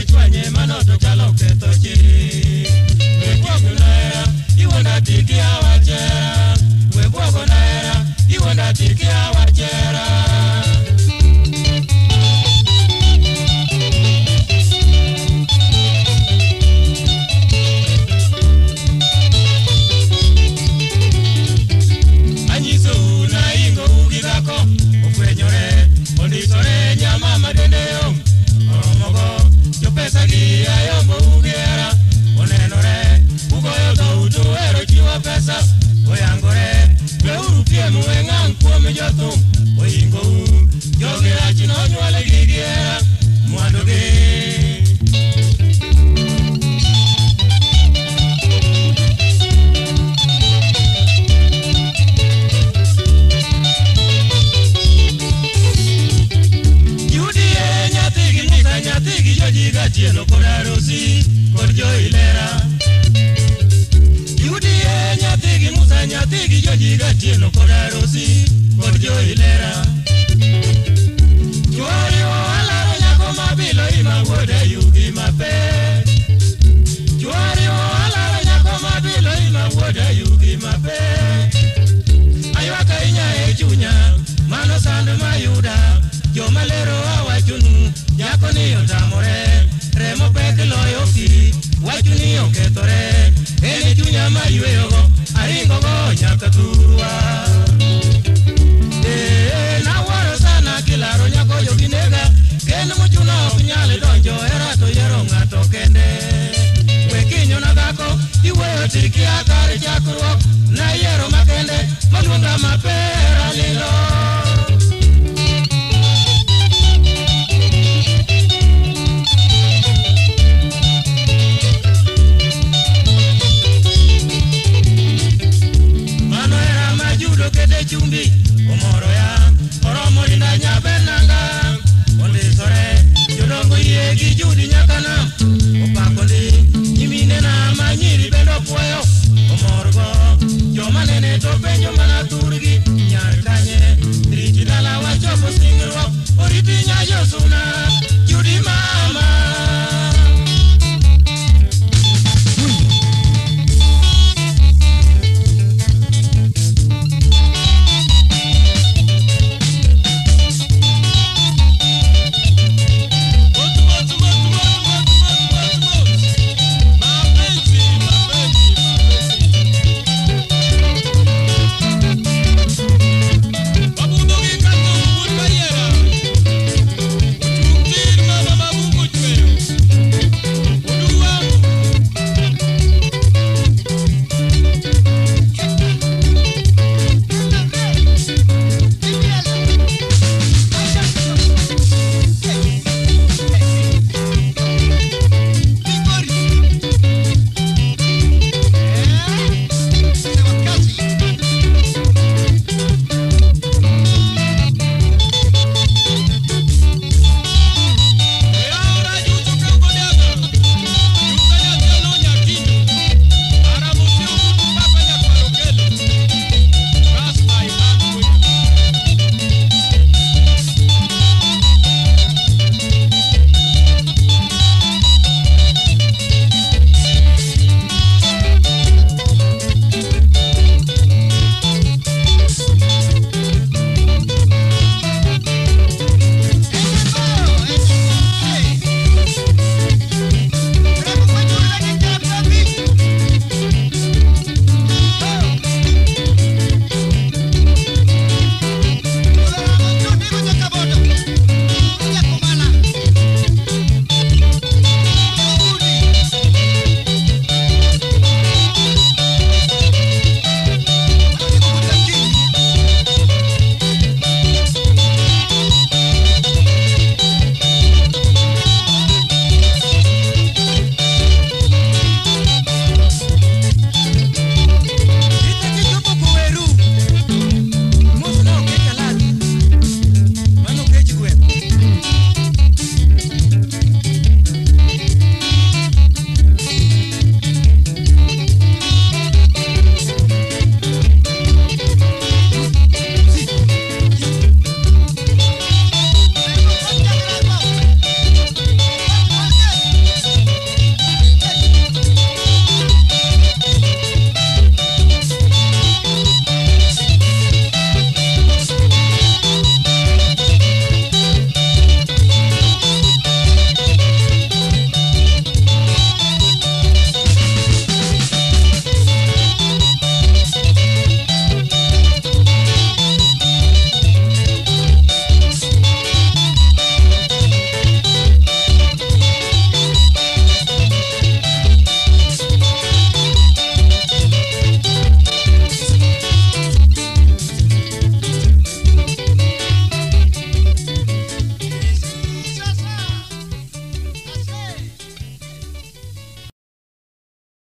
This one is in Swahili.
chwanye manoto chalo ketho chi. Webuogo naera, iwanda tiki awachera. Webuogo naera, iwanda tiki awachera. Anyiso na ingo ugigako, ofwenyore, ondisore nyama madendeo. Oromogo, jo pesa gi ayombo ugera. Onenore, ugoyo do utu ero chiwa pesa. Oyangore, beuru piemu engang kuome jothum. Oingo u, joge achino nyuale gigiera. Mwandu gi. Nyatigi jojiga chielo koda rosi kod jo ilera. Yudie nyatigi Musa nyatigi jojiga chielo koda rosi kod jo ilera. Chwari